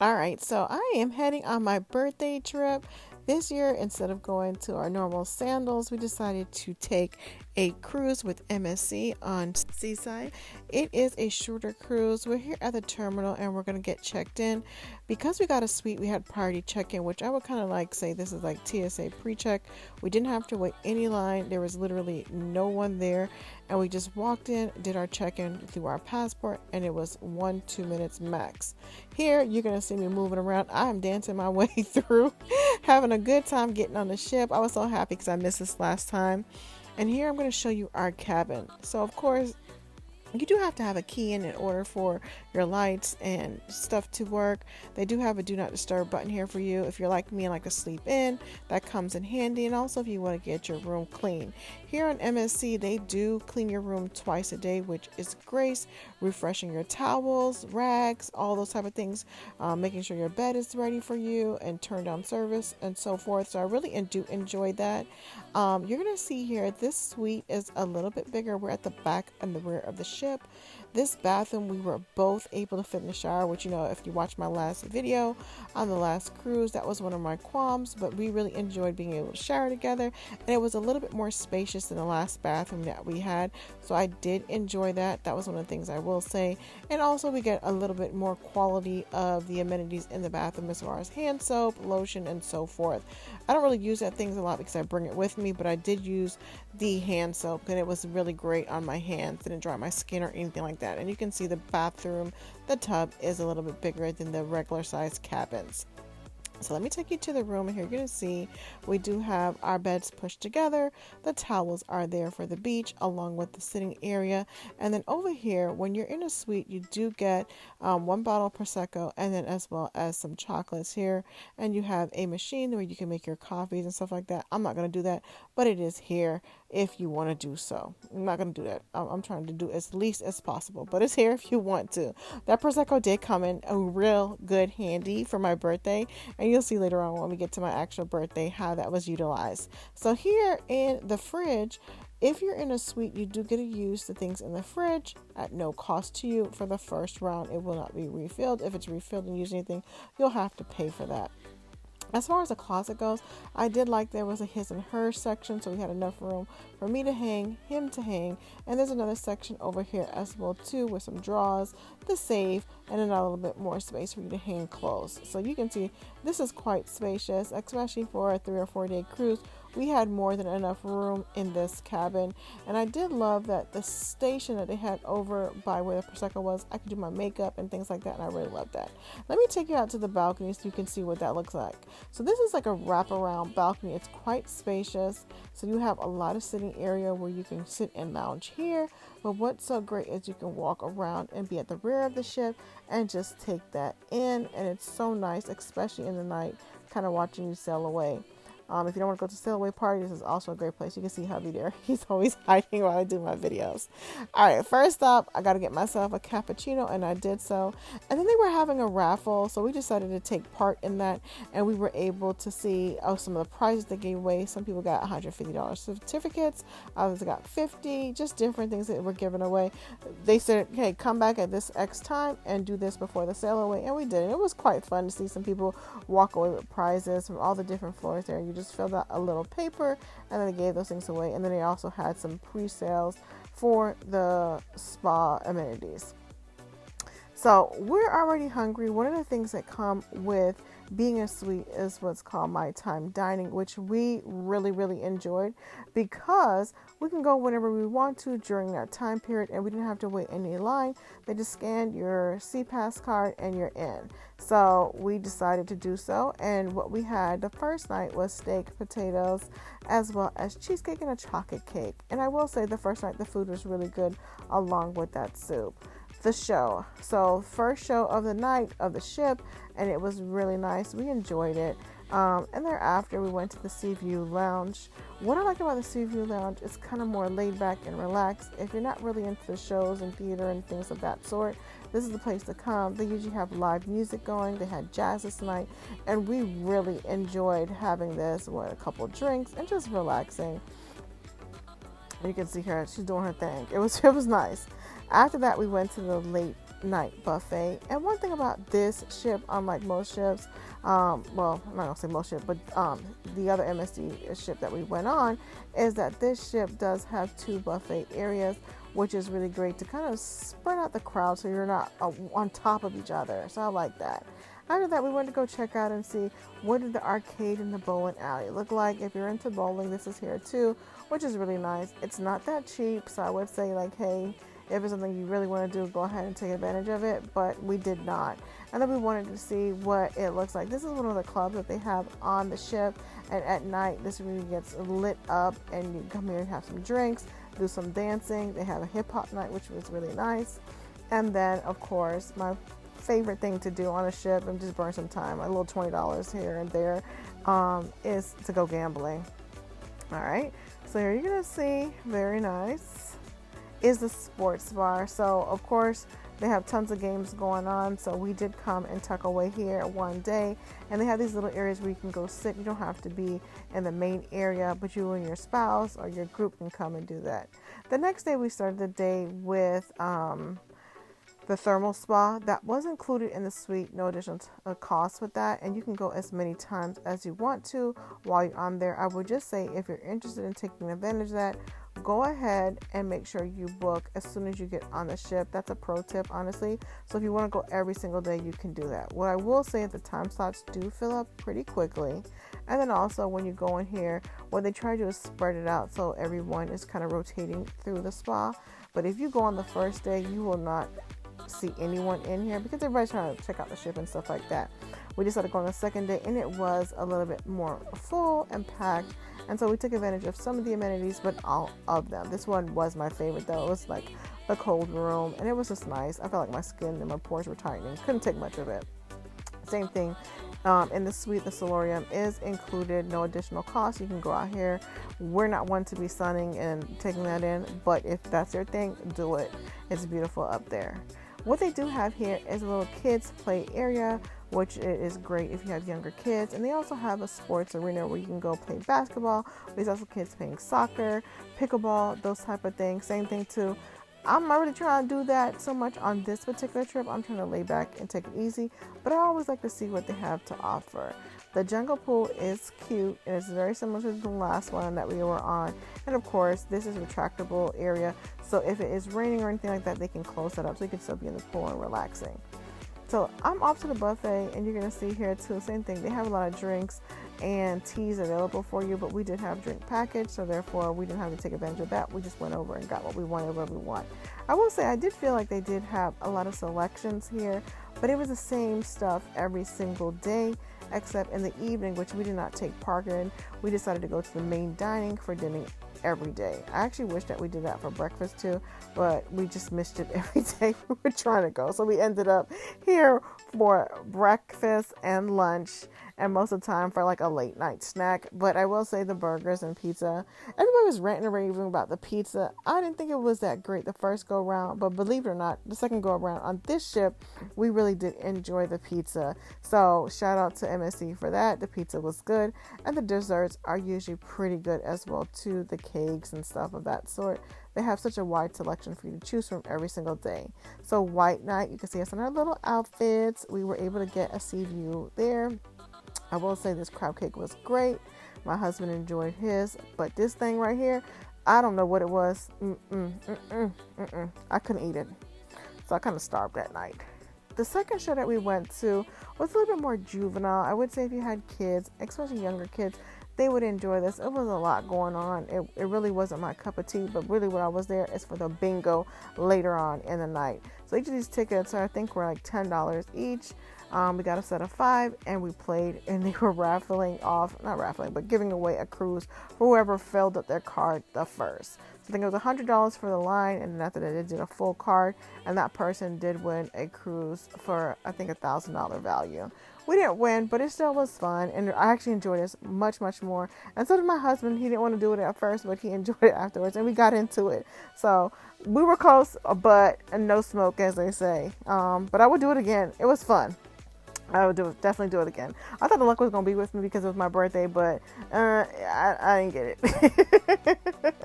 All right, so I am heading on my birthday trip. This year, instead of going to our normal sandals, we decided to take a cruise with MSC on Seaside. It is a shorter cruise. We're here at the terminal and we're going to get checked in. Because we got a suite, we had priority check in, which I would kind of like say this is like TSA pre check. We didn't have to wait any line, there was literally no one there. And we just walked in, did our check in through our passport, and it was 1-2 minutes max. Here, you're going to see me moving around. I'm dancing my way through, having a good time getting on the ship. I was so happy because I missed this last time. And here I'm going to show you our cabin. So, of course, you do have to have a key in order for your lights and stuff to work. They do have a do not disturb button here for you if you're like me and like to sleep in. That comes in handy. And also if you want to get your room clean. Here on MSC, they do clean your room twice a day, which is great. Refreshing your towels, rags, all those type of things. Making sure your bed is ready for you and turn down service and so forth. So I really do enjoy that. You're going to see here, this suite is a little bit bigger. We're at the back and the rear of the ship. This bathroom, we were both able to fit in the shower, which, you know, if you watch my last video on the last cruise, that was one of my qualms, but we really enjoyed being able to shower together. And it was a little bit more spacious than the last bathroom that we had. So I did enjoy that. That was one of the things I will say. And also we get a little bit more quality of the amenities in the bathroom as far as hand soap, lotion, and so forth. I don't really use that things a lot because I bring it with me, but I did use the hand soap and it was really great on my hands. Didn't dry my skin or anything like that. And you can see the bathroom, the tub is a little bit bigger than the regular size cabins. So let me take you to the room, and here you're going to see we do have our beds pushed together. The towels are there for the beach along with the sitting area. And then over here, when you're in a suite, you do get one bottle of Prosecco and then as well as some chocolates here. And you have a machine where you can make your coffees and stuff like that. I'm not going to do that, but it is here if you want to do so. I'm not going to do that. I'm trying to do as least as possible, but it's here if you want to. That Prosecco did come in a real good handy for my birthday, and you'll see later on when we get to my actual birthday how that was utilized. So here in the fridge, if you're in a suite, you do get to use the things in the fridge at no cost to you for the first round. It will not be refilled. If it's refilled and use anything, you'll have to pay for that. As far as the closet goes, I did like there was a his and hers section, so we had enough room for me to hang, him to hang, and there's another section over here as well too with some drawers, the safe, and then a little bit more space for you to hang clothes. So you can see this is quite spacious, especially for a 3 or 4 day cruise. We had more than enough room in this cabin, and I did love that the station that they had over by where the Prosecco was, I could do my makeup and things like that, and I really loved that. Let me take you out to the balcony so you can see what that looks like. So this is like a wraparound balcony. It's quite spacious, so you have a lot of sitting area where you can sit and lounge here, but what's so great is you can walk around and be at the rear of the ship and just take that in, and it's so nice, especially in the night, kind of watching you sail away. If you don't want to go to sail away party, this is also a great place. You can see hubby there. He's always hiding while I do my videos. All right, first up, I got to get myself a cappuccino, and I did so. And then they were having a raffle, so we decided to take part in that, and we were able to see some of the prizes they gave away. Some people got $150 certificates, others got $50, just different things that were given away. They said, hey, come back at this X time and do this before the sail away, and we did. And it was quite fun to see some people walk away with prizes from all the different floors there. You just filled out a little paper and then they gave those things away, and then they also had some pre-sales for the spa amenities. So we're already hungry. One of the things that come with being a suite is what's called my time dining, which we really enjoyed because we can go whenever we want to during that time period, and we didn't have to wait any line. They just scanned your CPass card and you're in. So we decided to do so, and what we had the first night was steak, potatoes, as well as cheesecake and a chocolate cake. And I will say the first night the food was really good along with that soup. The show. So first show of the night of the ship, and it was really nice. We enjoyed it. And thereafter we went to the Seaview Lounge. What I like about the Seaview Lounge is kind of more laid back and relaxed. If you're not really into the shows and theater and things of that sort, this is the place to come. They usually have live music going. They had jazz this night, and we really enjoyed having this with a couple drinks and just relaxing. You can see her, she's doing her thing. It was nice. After that, we went to the late night buffet. And one thing about this ship, unlike most ships, well, I'm not gonna say most ship, but the other MSC ship that we went on, is that this ship does have 2 buffet areas, which is really great to kind of spread out the crowd so you're not on top of each other. So I like that. After that, we went to go check out and see what did the arcade and the bowling alley look like. If you're into bowling, this is here too, which is really nice. It's not that cheap, so I would say like, hey, if it's something you really want to do, go ahead and take advantage of it, but we did not. And then we wanted to see what it looks like. This is one of the clubs that they have on the ship, and at night this really gets lit up, and you come here and have some drinks, do some dancing. They have a hip-hop night, which was really nice. And then, of course, my favorite thing to do on a ship and just burn some time, a little $20 here and there, is to go gambling. All right, so here you're gonna see, very nice, is the sports bar. So of course they have tons of games going on, so we did come and tuck away here one day, and they have these little areas where you can go sit. You don't have to be in the main area, but you and your spouse or your group can come and do that. The next day we started the day with the thermal spa. That was included in the suite, no additional cost with that, and you can go as many times as you want to while you're on there. I would just say, if you're interested in taking advantage of that, go ahead and make sure you book as soon as you get on the ship. That's a pro tip, honestly. So if you want to go every single day, you can do that. What I will say is the time slots do fill up pretty quickly, and then also when you go in here, what they try to do is spread it out so everyone is kind of rotating through the spa. But if you go on the first day, you will not see anyone in here because everybody's trying to check out the ship and stuff like that. We decided to go on the second day, and it was a little bit more full and packed, and so we took advantage of some of the amenities, but all of them. This one was my favorite though. It was like the cold room, and it was just nice. I felt like my skin and my pores were tightening. Couldn't take much of it. Same thing in the suite. The solarium is included, no additional cost. You can go out here. We're not one to be sunning and taking that in, but if that's your thing, do it. It's beautiful up there. What they do have here is a little kids play area, which is great if you have younger kids. And they also have a sports arena where you can go play basketball. There's also kids playing soccer, pickleball, those type of things. Same thing too. I'm not really trying to do that so much on this particular trip. I'm trying to lay back and take it easy, but I always like to see what they have to offer. The jungle pool is cute, and it's very similar to the last one that we were on. And of course, this is a retractable area, so if it is raining or anything like that, they can close that up so you can still be in the pool and relaxing. So I'm off to the buffet, and you're going to see here too, same thing. They have a lot of drinks and teas available for you, but we did have drink package, so therefore we didn't have to take advantage of that. We just went over and got what we wanted, where we want. I will say I did feel like they did have a lot of selections here, but it was the same stuff every single day, except in the evening, which we did not take part in. We decided to go to the main dining for dinner every day. I actually wish that we did that for breakfast too, but we just missed it every day we were trying to go. So we ended up here for breakfast and lunch, and most of the time for like a late night snack. But I will say the burgers and pizza, everybody was ranting and raving about the pizza. I didn't think it was that great the first go round, but believe it or not, the second go around on this ship, we really did enjoy the pizza. So shout out to MSC for that. The pizza was good, and the desserts are usually pretty good as well too. The cakes and stuff of that sort. They have such a wide selection for you to choose from every single day. So white night, you can see us in our little outfits. We were able to get a sea view there. I will say this crab cake was great. My husband enjoyed his, but this thing right here, I don't know what it was. I couldn't eat it. So I kind of starved that night. The second show that we went to was a little bit more juvenile. I would say if you had kids, especially younger kids, they would enjoy this. It was a lot going on. It really wasn't my cup of tea, but really what I was there is for the bingo later on in the night. So each of these tickets, I think, were like $10 each. We got a set of 5, and we played, and they were giving away a cruise for whoever filled up their card the first. So I think it was $100 for the line, and then after that they did a full card, and that person did win a cruise for, I think, $1,000 value. We didn't win, but it still was fun, and I actually enjoyed this much, much more. And so did my husband. He didn't want to do it at first, but he enjoyed it afterwards, and we got into it. So we were close, but no smoke, as they say. But I would do it again. It was fun. I would definitely do it again. I thought the luck was going to be with me because of my birthday, but I didn't get it.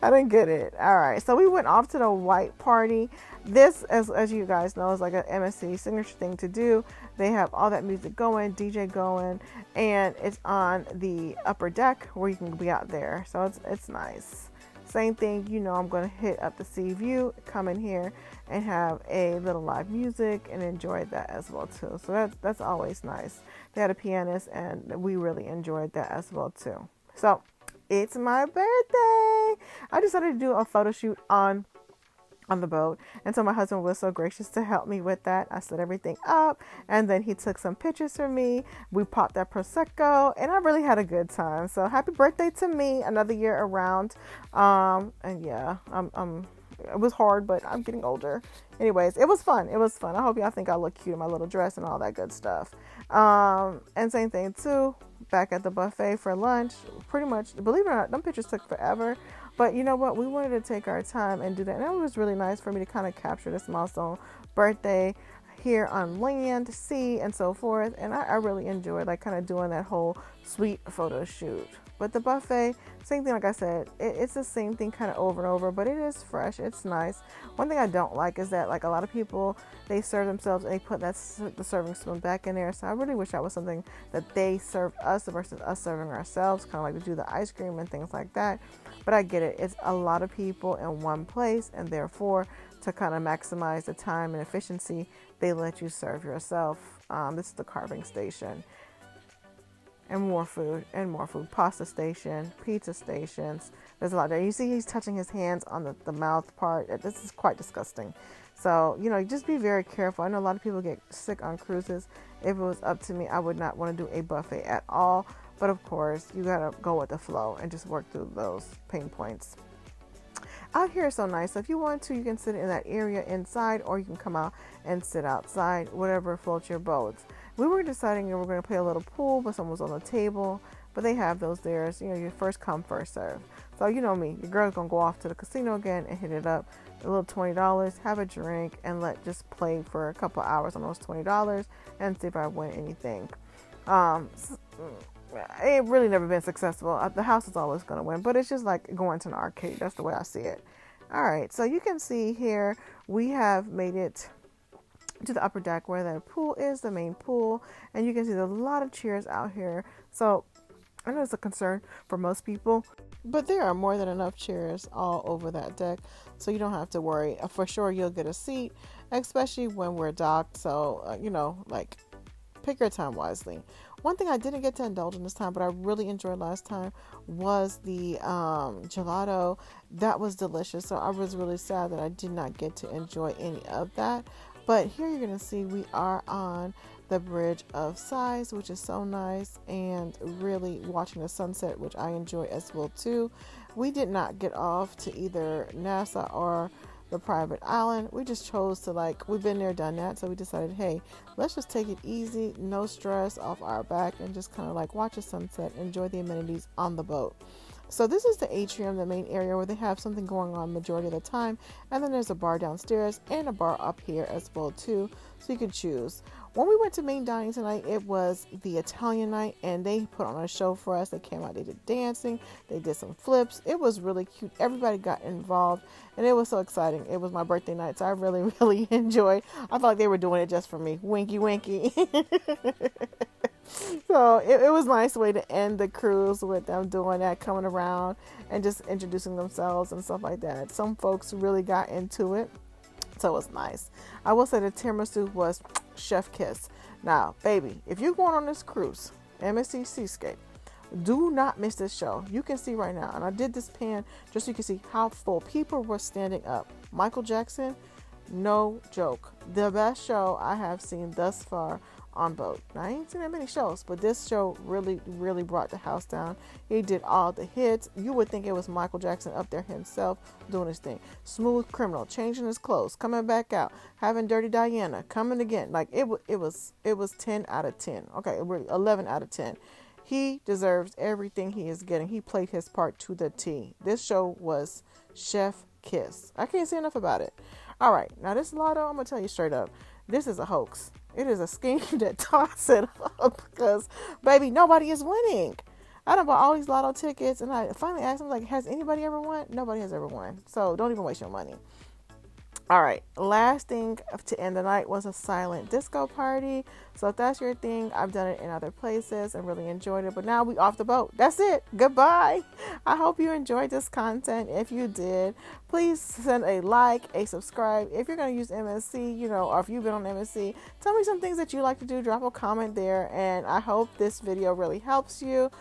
I didn't get it. All right. So we went off to the white party. This, as you guys know, is like an MSC signature thing to do. They have all that music going, DJ going, and it's on the upper deck where you can be out there. So it's nice. Same thing, I'm going to hit up the sea view, come in here and have a little live music and enjoy that as well too. So that's always nice. They had a pianist and we really enjoyed that as well too. So it's my birthday. I decided to do a photo shoot on the boat, and so my husband was so gracious to help me with that. I set everything up, and then he took some pictures for me. We popped that prosecco, and I really had a good time. So happy birthday to me, another year around. And yeah, it was hard, but I'm getting older. Anyways, it was fun. I hope y'all think I look cute in my little dress and all that good stuff. And same thing too, back at the buffet for lunch. Pretty much, believe it or not, them pictures took forever. But you know what? We wanted to take our time and do that. And it was really nice for me to kind of capture this milestone birthday here on land, sea, and so forth. And I really enjoyed like kind of doing that whole sweet photo shoot. But the buffet, same thing, like I said, it's the same thing kind of over and over, but it is fresh. It's nice. One thing I don't like is that like a lot of people, they serve themselves and they put the serving spoon back in there. So I really wish that was something that they served us versus us serving ourselves, kind of like to do the ice cream and things like that. But I get it. It's a lot of people in one place, and therefore to kind of maximize the time and efficiency, they let you serve yourself. This is the carving station. And more food, pasta station, pizza stations. There's a lot there. You see he's touching his hands on the mouth part. This is quite disgusting. So, just be very careful. I know a lot of people get sick on cruises. If it was up to me, I would not want to do a buffet at all. But of course, you got to go with the flow and just work through those pain points. Out here is so nice. So if you want to, you can sit in that area inside, or you can come out and sit outside, whatever floats your boat. We were deciding we were going to play a little pool, but someone was on the table. But they have those there. So, your first come, first serve. So, you know me. Your girl's going to go off to the casino again and hit it up. A little $20, have a drink, and just play for a couple hours on those $20 and see if I win anything. It really never been successful. The house is always going to win. But it's just like going to an arcade. That's the way I see it. All right. So, you can see here we have made it to the upper deck where the pool is, the main pool, and you can see there's a lot of chairs out here. So I know it's a concern for most people, but there are more than enough chairs all over that deck, so you don't have to worry. For sure you'll get a seat, especially when we're docked. So pick your time wisely. One thing I didn't get to indulge in this time, but I really enjoyed last time, was the gelato. That was delicious. So I was really sad that I did not get to enjoy any of that. But here you're going to see we are on the Bridge of Sighs, which is so nice, and really watching the sunset, which I enjoy as well too. We did not get off to either NASA or the private island. We just chose to we've been there, done that. So we decided, hey, let's just take it easy, no stress off our back, and just kind of watch the sunset, enjoy the amenities on the boat. So this is the atrium, the main area where they have something going on majority of the time. And then there's a bar downstairs and a bar up here as well too. So you can choose. When we went to main dining tonight, it was the Italian night, and they put on a show for us. They came out, they did dancing, they did some flips. It was really cute. Everybody got involved, and it was so exciting. It was my birthday night, so I really, really enjoyed. I felt like they were doing it just for me. Winky, winky. So it was a nice way to end the cruise with them doing that, coming around and just introducing themselves and stuff like that. Some folks really got into it, so it was nice. I will say the tiramisu was chef kiss. Now, baby, if you're going on this cruise, MSC Seascape, do not miss this show. You can see right now, and I did this pan just so you can see how full people were standing up. Michael Jackson, no joke, the best show I have seen thus far on boat. Now, I ain't seen that many shows, but this show really, really brought the house down. He did all the hits. You would think it was Michael Jackson up there himself doing his thing. Smooth Criminal, changing his clothes, coming back out, having Dirty Diana, coming again. It was 10 out of 10. Okay, 11 out of 10. He deserves everything he is getting. He played his part to the T. This show was chef kiss. I can't say enough about it. All right, now this lotto, I'm gonna tell you straight up, this is a hoax. It is a scheme that toss it up because, baby, nobody is winning. I done bought all these lotto tickets, and I finally asked him, like, has anybody ever won? Nobody has ever won. So don't even waste your money. All right, last thing to end the night was a silent disco party. So if that's your thing, I've done it in other places and really enjoyed it. But now we off the boat. That's it. Goodbye. I hope you enjoyed this content. If you did, please send a like, a subscribe. If you're going to use MSC, or if you've been on MSC, tell me some things that you like to do. Drop a comment there. And I hope this video really helps you.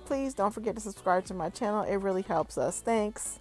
Please don't forget to subscribe to my channel. It really helps us. Thanks.